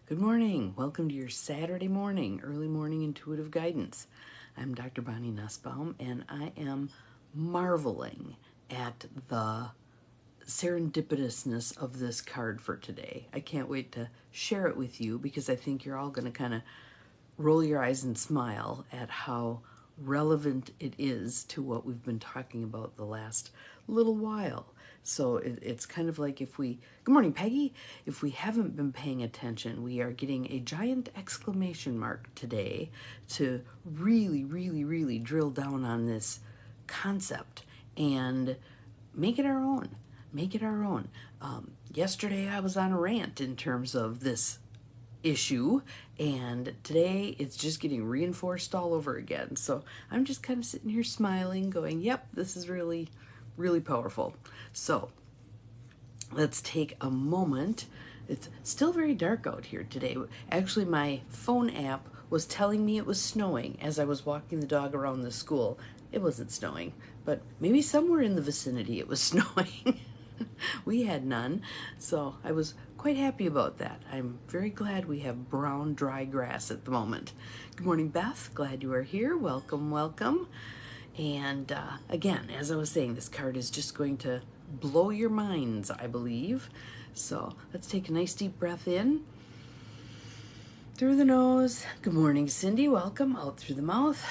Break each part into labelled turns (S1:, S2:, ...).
S1: Good morning. Welcome to your Saturday morning, early morning intuitive guidance. I'm Dr. Bonnie Nussbaum, and I am marveling at the serendipitousness of this card for today. I can't wait to share it with you because I think you're all going to kind of roll your eyes and smile at how relevant it is to what we've been talking about the last little while. So it's kind of like if we, good morning, Peggy. If we haven't been paying attention, we are getting a giant exclamation mark today to really drill down on this concept and make it our own. Make it our own. Yesterday I was on a rant in terms of this issue, and today it's just getting reinforced all over again. So I'm just kind of sitting here smiling, going, yep, this is really powerful. So let's take a moment. It's still very dark out here today. Actually, my phone app was telling me it was snowing as I was walking the dog around the school. It wasn't snowing, but maybe somewhere in the vicinity it was snowing. We had none, so I was quite happy about that. I'm very glad we have brown, dry grass at the moment. Good morning, Beth. Glad you are here. Welcome, welcome. And again, as I was saying, this card is just going to blow your minds, I believe. So let's take a nice deep breath in through the nose. Good morning, Cindy. Welcome. Out through the mouth.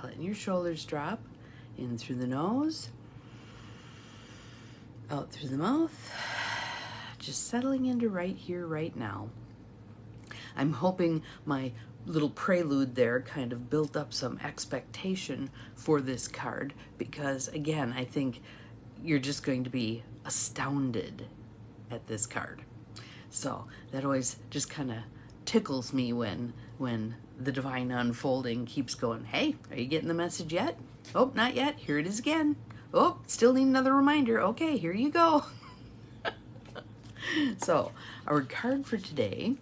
S1: Letting your shoulders drop. In through the nose. Out through the mouth. Just settling into right here, right now. I'm hoping my little prelude there kind of built up some expectation for this card, because again, I think you're just going to be astounded at this card. So that always just kind of tickles me when the divine unfolding keeps going, hey, are you getting the message yet? Oh, not yet. Here it is again. Oh, still need another reminder. Okay, here you go. So our card for today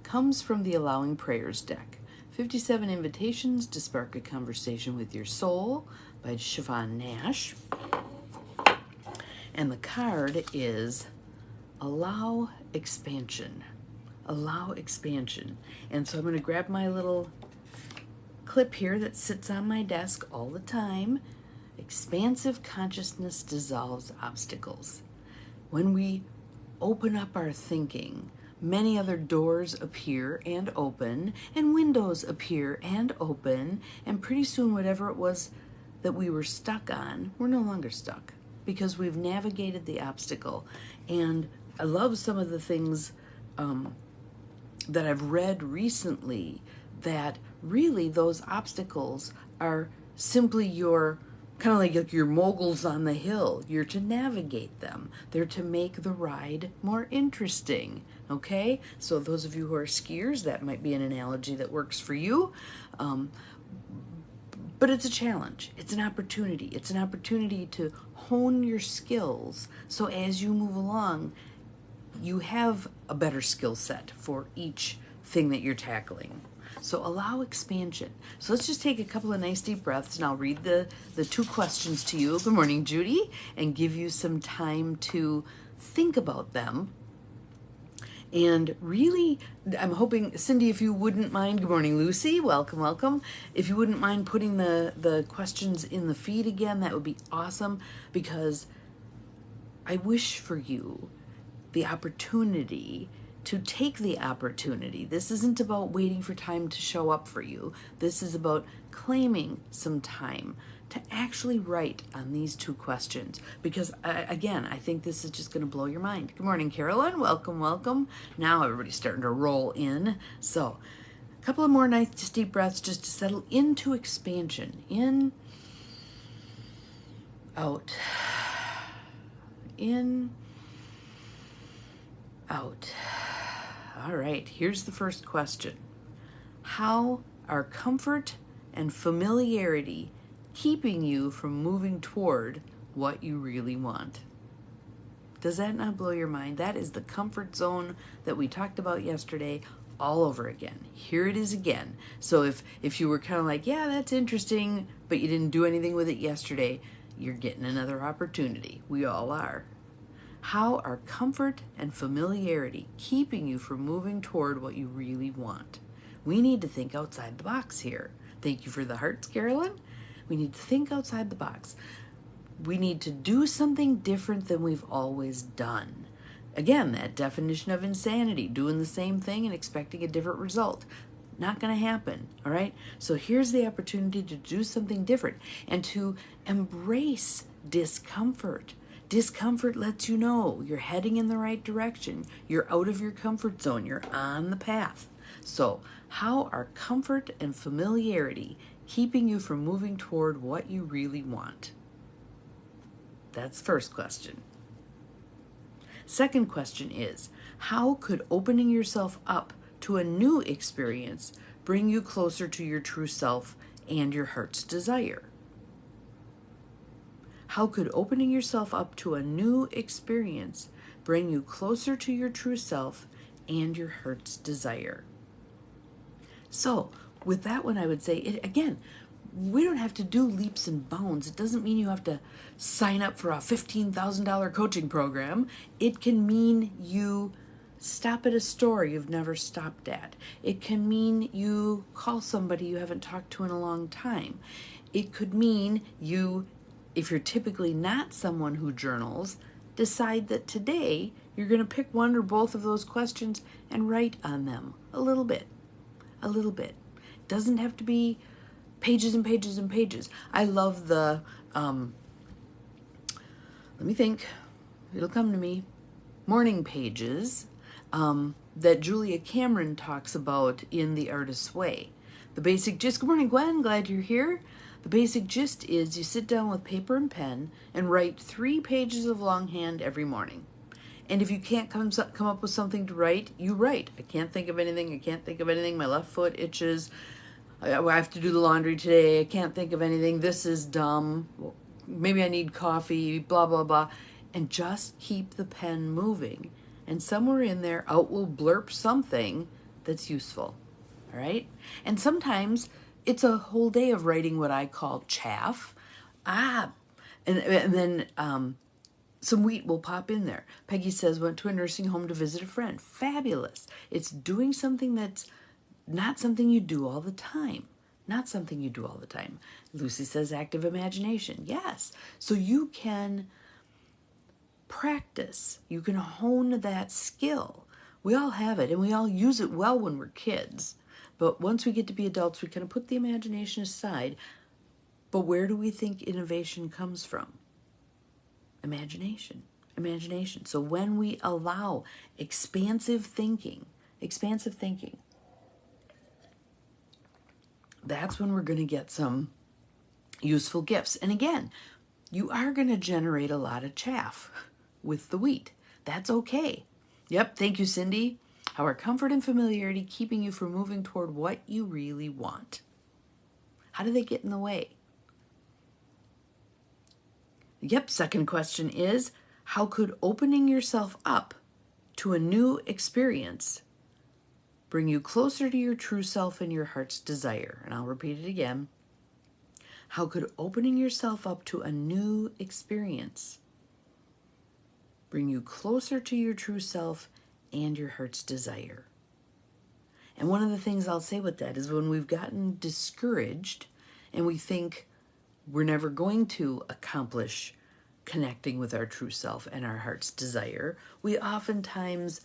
S1: comes from the Allowing Prayers deck. 57 Invitations to Spark a Conversation with Your Soul by Siobhan Nash. And the card is Allow Expansion. Allow expansion. And so I'm going to grab my little clip here that sits on my desk all the time. Expansive consciousness dissolves obstacles. When we open up our thinking, many other doors appear and open, and windows appear and open, and pretty soon whatever it was that we were stuck on, we're no longer stuck because we've navigated the obstacle. And I love some of the things that I've read recently, that really those obstacles are simply your kind of like your moguls on the hill. You're to navigate them. They're to make the ride more interesting. Okay? So those of you who are skiers, that might be an analogy that works for you. But it's a challenge. It's an opportunity. It's an opportunity to hone your skills. So as you move along, you have a better skill set for each thing that you're tackling. So allow expansion. So let's just take a couple of nice deep breaths, and I'll read the two questions to you. Good morning, Judy, and give you some time to think about them. And really, I'm hoping, Cindy, if you wouldn't mind, good morning, Lucy, welcome, welcome. If you wouldn't mind putting the questions in the feed again, that would be awesome, because I wish for you the opportunity to take the opportunity. This isn't about waiting for time to show up for you. This is about claiming some time to actually write on these two questions. Because again, I think this is just going to blow your mind. Good morning, Carolyn. Welcome, welcome. Now everybody's starting to roll in. So a couple of more nice just deep breaths just to settle into expansion. In, out. In, out. All right, here's the first question. How are comfort and familiarity keeping you from moving toward what you really want? Does that not blow your mind? That is the comfort zone that we talked about yesterday all over again. Here it is again. So if you were kind of like, yeah, that's interesting, but you didn't do anything with it yesterday, you're getting another opportunity. We all are. How are comfort and familiarity keeping you from moving toward what you really want? We need to think outside the box here. Thank you for the hearts, Carolyn. We need to think outside the box. We need to do something different than we've always done. Again, that definition of insanity, doing the same thing and expecting a different result. Not going to happen, all right? So here's the opportunity to do something different and to embrace discomfort. Discomfort lets you know you're heading in the right direction. You're out of your comfort zone. You're on the path. So, how are comfort and familiarity keeping you from moving toward what you really want? That's the first question. Second question is, how could opening yourself up to a new experience bring you closer to your true self and your heart's desire? How could opening yourself up to a new experience bring you closer to your true self and your heart's desire? So, with that one, I would say, again, we don't have to do leaps and bounds. It doesn't mean you have to sign up for a $15,000 coaching program. It can mean you stop at a store you've never stopped at. It can mean you call somebody you haven't talked to in a long time. It could mean you, if you're typically not someone who journals, decide that today you're going to pick one or both of those questions and write on them a little bit. A little bit. It doesn't have to be pages and pages and pages. I love the, let me think, it'll come to me, morning pages that Julia Cameron talks about in The Artist's Way. The basic gist, good morning Gwen, glad you're here. The basic gist is you sit down with paper and pen and write 3 pages of longhand every morning. And if you can't come up with something to write, you write. I can't think of anything. My left foot itches. I have to do the laundry today. I can't think of anything. This is dumb. Maybe I need coffee, blah, blah, blah. And just keep the pen moving. And somewhere in there, out will blurp something that's useful. All right? And sometimes it's a whole day of writing what I call chaff. And then some wheat will pop in there. Peggy says, went to a nursing home to visit a friend. Fabulous. It's doing something that's not something you do all the time. Not something you do all the time. Lucy says active imagination. Yes. So you can practice. You can hone that skill. We all have it and we all use it well when we're kids. But once we get to be adults, we kind of put the imagination aside. But where do we think innovation comes from? Imagination. So when we allow expansive thinking, that's when we're going to get some useful gifts. And again, you are going to generate a lot of chaff with the wheat. That's okay. Yep, thank you, Cindy. How are comfort and familiarity keeping you from moving toward what you really want? How do they get in the way? Yep, second question is, how could opening yourself up to a new experience bring you closer to your true self and your heart's desire? And I'll repeat it again. How could opening yourself up to a new experience bring you closer to your true self and your heart's desire? And one of the things I'll say with that is when we've gotten discouraged and we think we're never going to accomplish connecting with our true self and our heart's desire, we oftentimes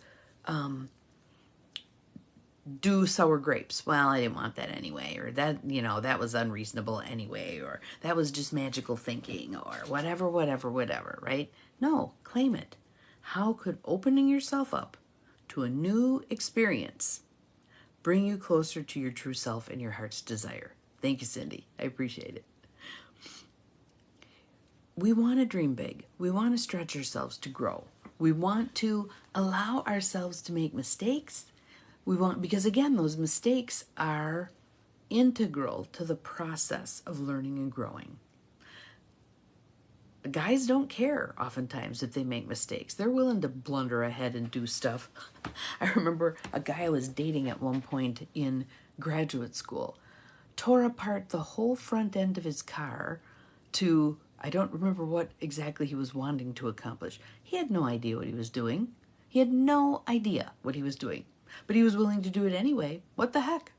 S1: do sour grapes. Well, I didn't want that anyway, or that, that was unreasonable anyway, or that was just magical thinking, or whatever, right? No, claim it. How could opening yourself up to a new experience bring you closer to your true self and your heart's desire? Thank you, Cindy. I appreciate it. We want to dream big. We want to stretch ourselves to grow. We want to allow ourselves to make mistakes. Because again, those mistakes are integral to the process of learning and growing. Guys don't care oftentimes if they make mistakes. They're willing to blunder ahead and do stuff. I remember a guy I was dating at one point in graduate school tore apart the whole front end of his car to, I don't remember what exactly he was wanting to accomplish. He had no idea what he was doing. He had no idea what he was doing, but he was willing to do it anyway. What the heck?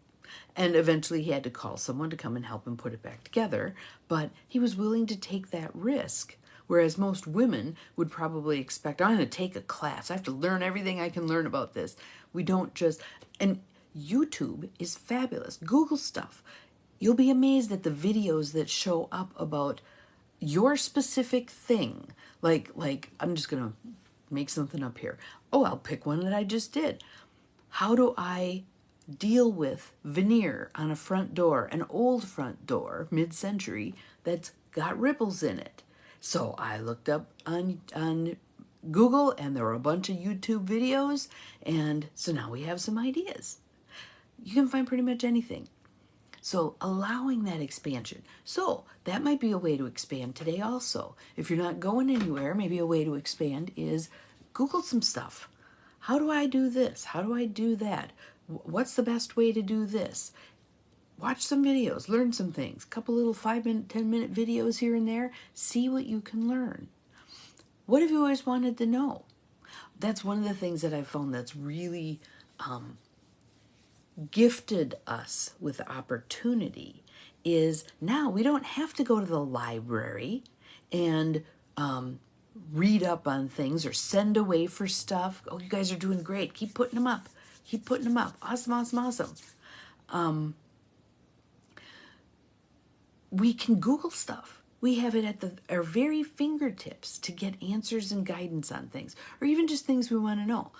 S1: And eventually he had to call someone to come and help him put it back together, but he was willing to take that risk. Whereas most women would probably expect, I'm going to take a class. I have to learn everything I can learn about this. We don't just, and YouTube is fabulous. Google stuff. You'll be amazed at the videos that show up about your specific thing. Like I'm just going to make something up here. Oh, I'll pick one that I just did. How do I deal with veneer on a front door, an old front door, mid-century, that's got ripples in it? So I looked up on Google, and there were a bunch of YouTube videos, and so now we have some ideas. You can find pretty much anything. So allowing that expansion. So that might be a way to expand today also. If you're not going anywhere, maybe a way to expand is Google some stuff. How do I do this? How do I do that? What's the best way to do this? Watch some videos, learn some things. A couple little 5-minute, 10-minute videos here and there. See what you can learn. What have you always wanted to know? That's one of the things that I've found that's really gifted us with opportunity is now we don't have to go to the library and read up on things or send away for stuff. Oh, you guys are doing great. Keep putting them up. Keep putting them up. Awesome, awesome, awesome. We can Google stuff. We have it at our very fingertips to get answers and guidance on things, or even just things we want to know.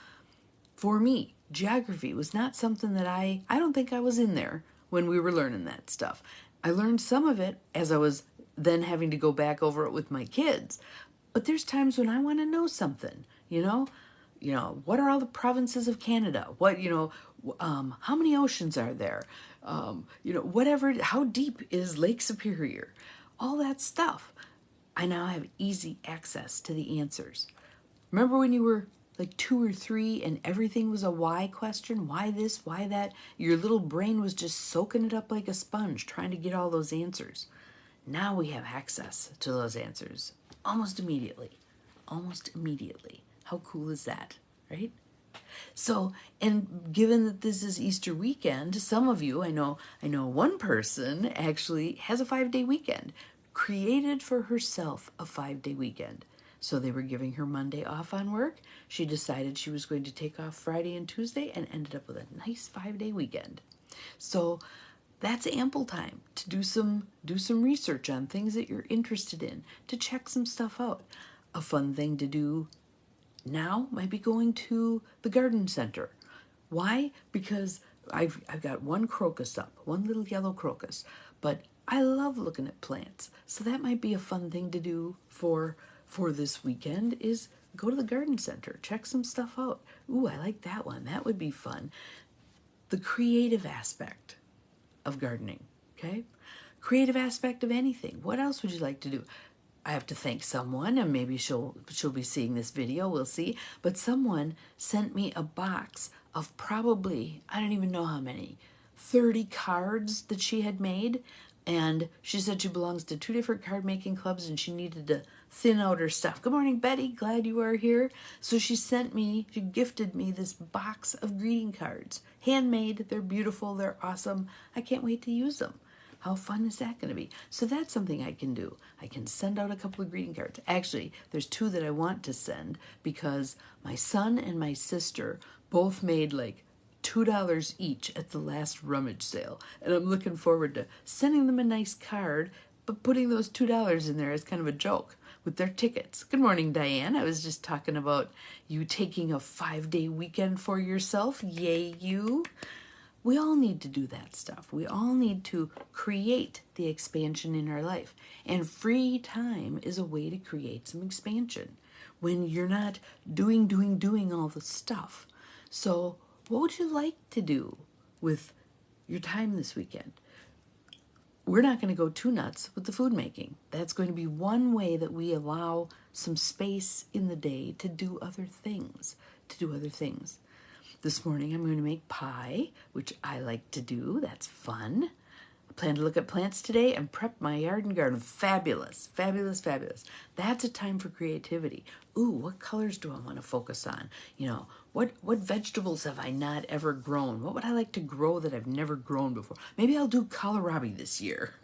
S1: For me, geography was not something that I don't think I was in there when we were learning that stuff. I learned some of it as I was then having to go back over it with my kids. But there's times when I want to know something, what are all the provinces of Canada? How many oceans are there? Whatever, how deep is Lake Superior? All that stuff. I now have easy access to the answers. Remember when you were like 2 or 3 and everything was a why question? Why this, why that? Your little brain was just soaking it up like a sponge, trying to get all those answers. Now we have access to those answers almost immediately. Almost immediately. How cool is that, right? So, and given that this is Easter weekend, some of you, I know one person actually has a 5-day weekend, created for herself a 5-day weekend. So they were giving her Monday off on work. She decided she was going to take off Friday and Tuesday and ended up with a nice 5-day weekend. So that's ample time to do some research on things that you're interested in, to check some stuff out. A fun thing to do now might be going to the garden center. Why? Because I've got one crocus up, one little yellow crocus, but I love looking at plants. So that might be a fun thing to do for this weekend is go to the garden center, check some stuff out. Ooh, I like that one. That would be fun. The creative aspect of gardening, okay? Creative aspect of anything. What else would you like to do? I have to thank someone, and maybe she'll be seeing this video, we'll see. But someone sent me a box of probably, I don't even know how many, 30 cards that she had made. And she said she belongs to 2 different card making clubs and she needed to thin out her stuff. Good morning, Betty. Glad you are here. So she gifted me this box of greeting cards. Handmade. They're beautiful. They're awesome. I can't wait to use them. How fun is that going to be? So that's something I can do. I can send out a couple of greeting cards. Actually, there's 2 that I want to send because my son and my sister both made like $2 each at the last rummage sale. And I'm looking forward to sending them a nice card, but putting those $2 in there as kind of a joke with their tickets. Good morning, Diane. I was just talking about you taking a 5-day weekend for yourself. Yay, you. We all need to do that stuff. We all need to create the expansion in our life. And free time is a way to create some expansion when you're not doing all the stuff. So what would you like to do with your time this weekend? We're not going to go too nuts with the food making. That's going to be one way that we allow some space in the day to do other things, This morning I'm going to make pie, which I like to do. That's fun. plan to look at plants today and prep my yard and garden. Fabulous, fabulous, fabulous. That's a time for creativity. Ooh, what colors do I want to focus on? You know, what vegetables have I not ever grown? What would I like to grow that I've never grown before? Maybe I'll do kohlrabi this year.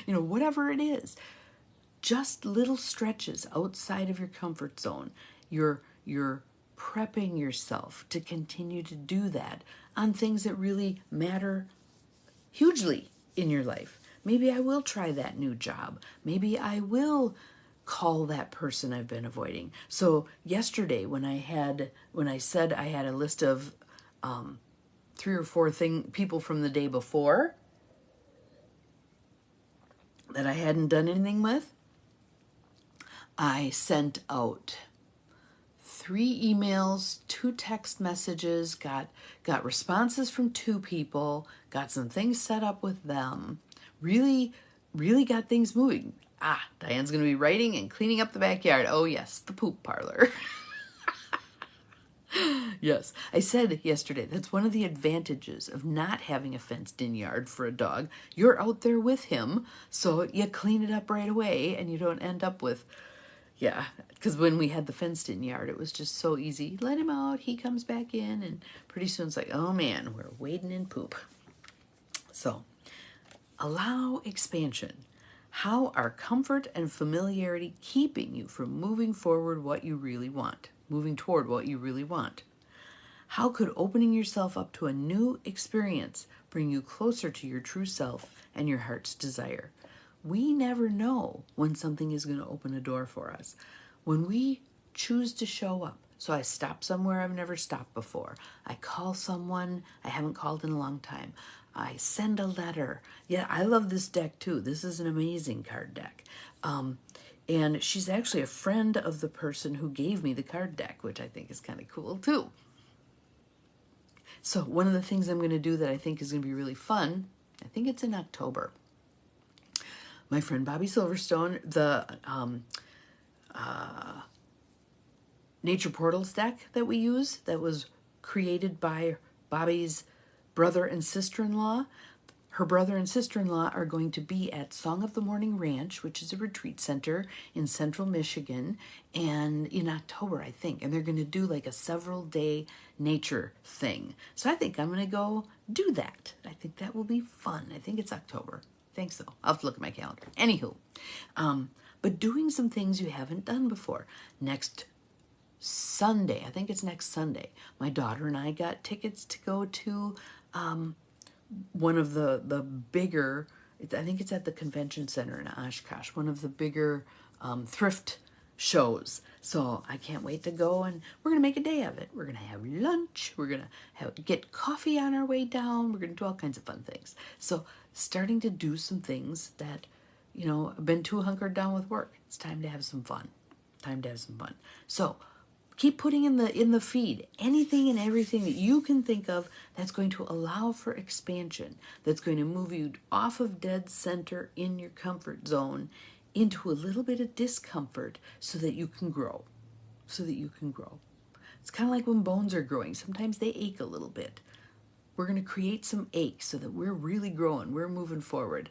S1: You know, whatever it is. Just little stretches outside of your comfort zone. You're prepping yourself to continue to do that on things that really matter hugely in your life. Maybe I will try that new job. Maybe I will call that person I've been avoiding. So yesterday when I said I had a list of 3 or 4 people from the day before that I hadn't done anything with, I sent out 3 emails, 2 text messages, got responses from 2 people, got some things set up with them, really got things moving. Diane's going to be writing and cleaning up the backyard. Oh yes, the poop parlor. Yes, I said yesterday, that's one of the advantages of not having a fenced-in yard for a dog. You're out there with him, so you clean it up right away and you don't end up with... Yeah, because when we had the fenced-in yard, it was just so easy. Let him out, he comes back in, and pretty soon it's like, oh man, we're wading in poop. So, allow expansion. How are comfort and familiarity keeping you from moving forward what you really want? Moving toward what you really want? How could opening yourself up to a new experience bring you closer to your true self and your heart's desire? We never know when something is going to open a door for us. When we choose to show up, so I stop somewhere I've never stopped before. I call someone I haven't called in a long time. I send a letter. Yeah, I love this deck too. This is an amazing card deck. And she's actually a friend of the person who gave me the card deck, which I think is kind of cool too. So one of the things I'm going to do that I think is going to be really fun, I think it's in October. My friend Bobby Silverstone, the Nature Portals deck that we use, that was created by Bobby's brother and sister-in-law. Her brother and sister-in-law are going to be at Song of the Morning Ranch, which is a retreat center in central Michigan, and in October, I think. And they're going to do like a several-day nature thing. So I think I'm going to go do that. I think that will be fun. I think it's October. I think so. I'll have to look at my calendar. Anywho, but doing some things you haven't done before. Next Sunday, I think it's next Sunday, my daughter and I got tickets to go to one of the bigger, I think it's at the convention center in Oshkosh, one of the bigger thrift shows. So I can't wait to go, and we're going to make a day of it. We're going to have lunch. We're going to get coffee on our way down. We're going to do all kinds of fun things. So starting to do some things that, you know, I've been too hunkered down with work. It's time to have some fun. Time to have some fun. So keep putting in the feed anything and everything that you can think of that's going to allow for expansion, that's going to move you off of dead center in your comfort zone into a little bit of discomfort so that you can grow. So that you can grow. It's kind of like when bones are growing. Sometimes they ache a little bit. We're going to create some ache so that we're really growing. We're moving forward.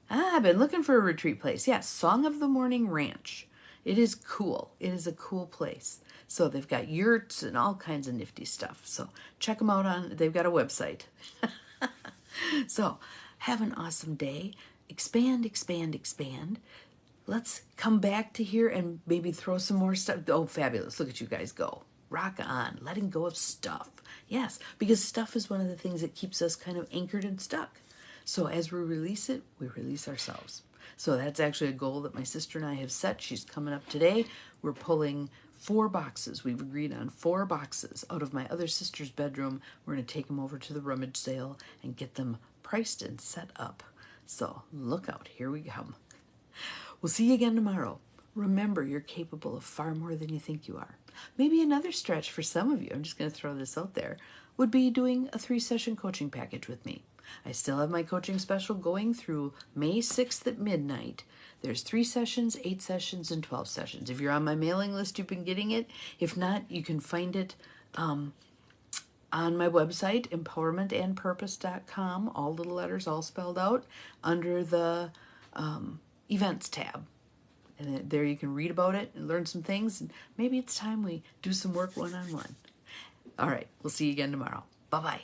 S1: I've been looking for a retreat place. Yes, Song of the Morning Ranch. It is cool. It is a cool place. So they've got yurts and all kinds of nifty stuff. So check them out they've got a website. So have an awesome day. Expand, expand, expand. Let's come back to here and maybe throw some more stuff. Oh, fabulous. Look at you guys go. Rock on. Letting go of stuff. Yes, because stuff is one of the things that keeps us kind of anchored and stuck. So as we release it, we release ourselves. So that's actually a goal that my sister and I have set. She's coming up today. We're pulling 4 boxes. We've agreed on 4 boxes out of my other sister's bedroom. We're going to take them over to the rummage sale and get them priced and set up. So look out. Here we come. We'll see you again tomorrow. Remember, you're capable of far more than you think you are. Maybe another stretch for some of you, I'm just going to throw this out there, would be doing a 3-session coaching package with me. I still have my coaching special going through May 6th at midnight. There's 3 sessions, 8 sessions, and 12 sessions. If you're on my mailing list, you've been getting it. If not, you can find it on my website, empowermentandpurpose.com, all little letters, all spelled out, under the events tab. And there you can read about it and learn some things. And maybe it's time we do some work one-on-one. All right, we'll see you again tomorrow. Bye-bye.